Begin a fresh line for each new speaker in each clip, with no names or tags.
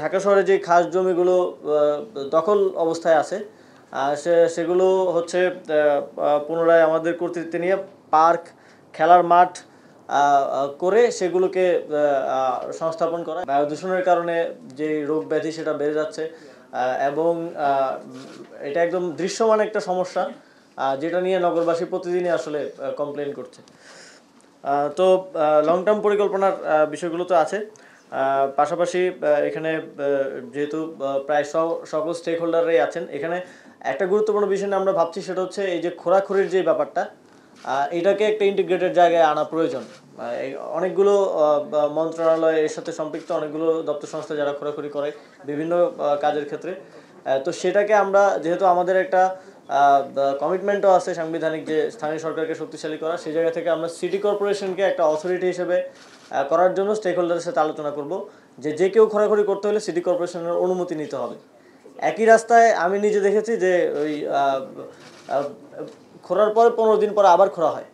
ঢাকা শহরে যে খাস জমিগুলো দখল অবস্থায় আছে সেগুলো হচ্ছে পুনরায় আমাদের কর্তৃত্বে নিয়ে পার্ক, খেলার মাঠ করে সেগুলোকে সংস্থাপন করা। বায়ু দূষণের কারণে যে রোগ ব্যাধি সেটা বেড়ে যাচ্ছে এবং এটা একদম দৃশ্যমান একটা সমস্যা, যেটা নিয়ে নগরবাসী প্রতিদিনই আসলে কমপ্লেন করছে। তো লং টার্ম পরিকল্পনার বিষয়গুলো তো আছে, পাশাপাশি এখানে যেহেতু প্রায় সকল স্টেক হোল্ডাররাই আছেন, এখানে একটা গুরুত্বপূর্ণ বিষয় নিয়ে আমরা ভাবছি, সেটা হচ্ছে এই যে খোরাখুরির যে ব্যাপারটা, এটাকে একটা ইন্টিগ্রেটেড জায়গায় আনা প্রয়োজন। অনেকগুলো মন্ত্রণালয় এর সাথে সম্পৃক্ত, অনেকগুলো দপ্তর সংস্থা যারা খোরাখুরি করে বিভিন্ন কাজের ক্ষেত্রে। তো সেটাকে আমরা, যেহেতু আমাদের একটা কমিটমেন্টও আছে সাংবিধানিক, যে স্থানীয় সরকারকে শক্তিশালী করা, সেই জায়গা থেকে আমরা সিটি কর্পোরেশনকে একটা অথরিটি হিসেবে করার জন্য স্টেক হোল্ডারের সাথে আলোচনা করব যে কেউ খোরাখুরি করতে হলে সিটি কর্পোরেশনের অনুমতি নিতে হবে। একই রাস্তায় আমি নিজে দেখেছি যে ওই খোঁড়ার পরে 15 দিন পরে আবার খোঁড়া হয়।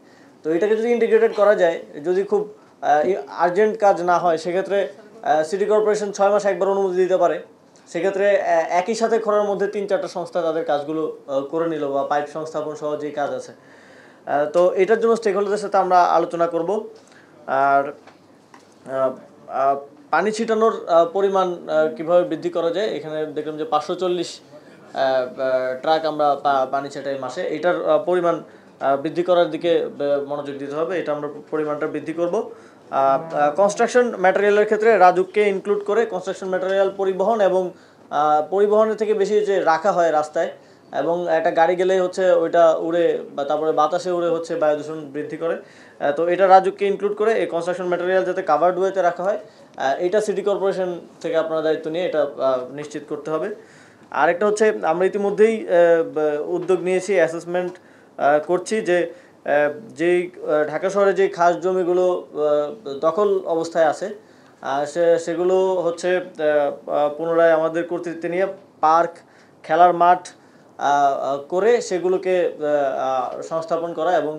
তো এটাকে যদি ইন্টিগ্রেটেড করা যায়, যদি খুব আর্জেন্ট কাজ না হয়, সেক্ষেত্রে সিটি কর্পোরেশন 6 মাস একবার অনুমতি দিতে পারে। সেক্ষেত্রে একই সাথে খোঁড়ার মধ্যে 3-4টা সংস্থা তাদের কাজগুলো করে নিল, বা পাইপ সংস্থাপন সহ যেই কাজ আছে। তো এটার জন্য স্টেক হোল্ডারদের সাথে আমরা আলোচনা করব। আর পানি ছিটানোর পরিমাণ কিভাবে বৃদ্ধি করা যায়, এখানে দেখলাম যে 540 ট্রাক আমরা পানি ছিটাই মাসে, এটার পরিমাণ বৃদ্ধি করার দিকে মনোযোগ দিতে হবে। এটা আমরা পরিমাণটা বৃদ্ধি করব। কনস্ট্রাকশন ম্যাটেরিয়ালের ক্ষেত্রে রাজুককে ইনক্লুড করে কনস্ট্রাকশন ম্যাটেরিয়াল পরিবহন এবং পরিবহনের থেকে বেশি যে রাখা হয় রাস্তায়, এবং একটা গাড়ি গেলেই হচ্ছে ওইটা উড়ে, বা তারপরে বাতাসে উড়ে হচ্ছে বায়ু দূষণ বৃদ্ধি করে। তো এটা রাজুককে ইনক্লুড করে এই কনস্ট্রাকশন ম্যাটেরিয়াল যাতে কাভার্ড ওয়েতে রাখা হয়, এটা সিটি কর্পোরেশন থেকে আপনারা দায়িত্ব নিয়ে এটা নিশ্চিত করতে হবে। আরেকটা হচ্ছে, আমরা ইতিমধ্যেই উদ্যোগ নিয়েছি, অ্যাসেসমেন্ট করছি যে যেই ঢাকা শহরে যে খাস জমিগুলো দখল অবস্থায় আছে সেগুলো হচ্ছে পুনরায় আমাদের কর্তৃত্বে নিয়ে পার্ক, খেলার মাঠ করে সেগুলোকে সংস্থাপন করা। এবং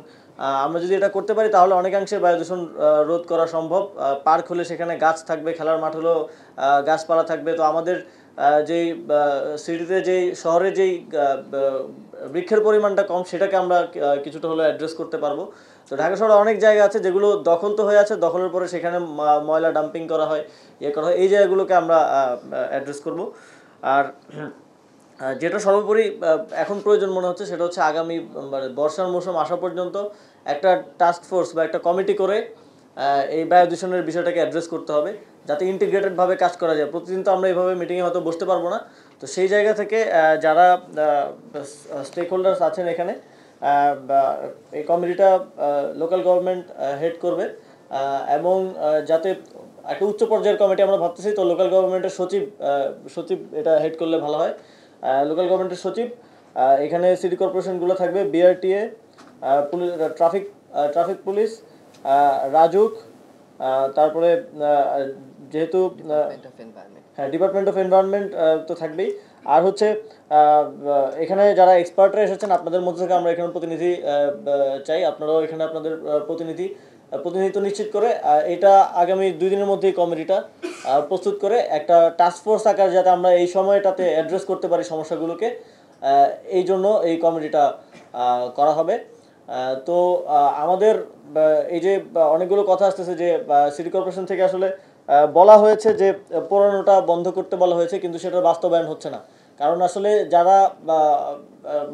আমরা যদি এটা করতে পারি তাহলে অনেকাংশে বায়ু দূষণ রোধ করা সম্ভব। পার্ক হলে সেখানে গাছ থাকবে, খেলার মাঠ হলেও গাছপালা থাকবে। তো আমাদের যেই সিটিতে, যেই শহরে যেই বৃক্ষের পরিমাণটা কম, সেটাকে আমরা কিছুটা হলেও অ্যাড্রেস করতে পারবো। তো ঢাকা শহরে অনেক জায়গা আছে যেগুলো দখল তো হয়ে আছে, দখলের পরে সেখানে ময়লা ডাম্পিং করা হয়, করা হয়, এই জায়গাগুলোকে আমরা অ্যাড্রেস করব। আর যেটা সর্বোপরি এখন প্রয়োজন মনে হচ্ছে, সেটা হচ্ছে আগামী বর্ষার মৌসুম আসা পর্যন্ত একটা টাস্ক ফোর্স বা একটা কমিটি করে এই বায়ু দূষণের বিষয়টাকে অ্যাড্রেস করতে হবে, যাতে ইন্টিগ্রেটেডভাবে কাজ করা যায়। প্রতিদিন তো আমরা এইভাবে মিটিংয়ে হয়তো বসতে পারবো না। তো সেই জায়গা থেকে যারা স্টেক হোল্ডার্স আছেন এখানে, এই কমিটিটা লোকাল গভর্নমেন্ট হেড করবে, এবং যাতে একটা উচ্চ পর্যায়ের কমিটি আমরা ভাবতেছি। তো লোকাল গভর্নমেন্টের সচিব এটা হেড করলে ভালো হয়। লোকাল গভর্নমেন্টের সচিব, এখানে সিটি কর্পোরেশনগুলো থাকবে, BRTA, police, traffic police, RAJUK, তারপরে যেহেতু হ্যাঁ, ডিপার্টমেন্ট অফ এনভায়রনমেন্ট তো থাকবেই। আর হচ্ছে এখানে যারা এক্সপার্টরা এসেছেন, আপনাদের মধ্যে থেকে আমরা এখানে প্রতিনিধি চাই। আপনারাও এখানে আপনাদের প্রতিনিধিত্ব নিশ্চিত করে এটা আগামী 2 দিনের মধ্যেই কমিটিটা প্রস্তুত করে একটা টাস্ক ফোর্স আকারে, যাতে আমরা এই সময়টাতে অ্যাড্রেস করতে পারি সমস্যাগুলোকে, এই জন্য এই কমিটিটা করা হবে। তো আমাদের এই যে অনেকগুলো কথা আসতেছে যে সিটি কর্পোরেশন থেকে আসলে বলা হয়েছে যে পুরানোটা বন্ধ করতে বলা হয়েছে, কিন্তু সেটা বাস্তবায়ন হচ্ছে না। কারণ আসলে যারা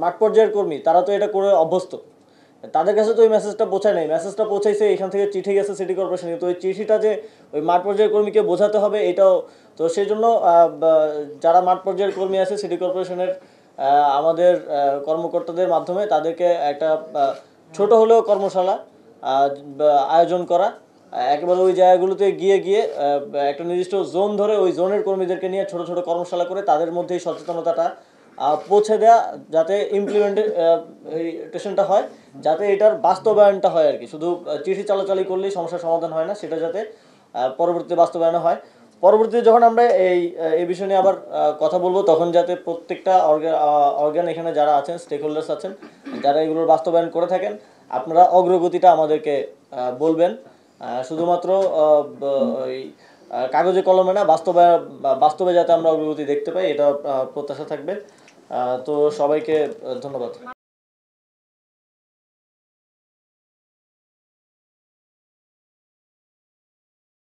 মাঠ পর্যায়ের কর্মী, তারা তো এটা করে অভ্যস্ত, তাদের কাছে তো ওই মেসেজটা পৌঁছায় নাই। মেসেজটা পৌঁছাইছে এখান থেকে, চিঠি গেছে সিটি কর্পোরেশনে, তো ওই চিঠিটা যে ওই মাঠ পর্যায়ের কর্মীকে বোঝাতে হবে, এটাও তো সেই জন্য যারা মাঠ পর্যায়ের কর্মী আছে সিটি কর্পোরেশনের, আমাদের কর্মকর্তাদের মাধ্যমে তাদেরকে একটা ছোট হলেও কর্মশালা আয়োজন করা, একেবারে ওই জায়গাগুলোতে গিয়ে গিয়ে একটা নির্দিষ্ট জোন ধরে ওই জোনের কর্মীদেরকে নিয়ে ছোট ছোট কর্মশালা করে তাদের মধ্যে এই সচেতনতাটা পৌঁছে দেওয়া, যাতে ইমপ্লিমেন্টেশনটা হয়, যাতে এটার বাস্তবায়নটা হয় আর কি। শুধু চিঠি চালাচালি করলেই সমস্যার সমাধান হয় না, সেটা যাতে পরবর্তীতে বাস্তবায়ন হয়। পরবর্তীতে যখন আমরা এই বিষয় নিয়ে আবার কথা বলবো, তখন যাতে প্রত্যেকটা অর্গান এখানে যারা আছেন, স্টেক হোল্ডার্স আছেন, যারা এগুলোর বাস্তবায়ন করে থাকেন, আপনারা অগ্রগতিটা আমাদেরকে বলবেন। শুধুমাত্র ওই কাগজে কলমে না, বাস্তবে যাতে আমরা অগ্রগতি দেখতে পাই, এটা প্রত্যাশা থাকবে। তো সবাইকে ধন্যবাদ।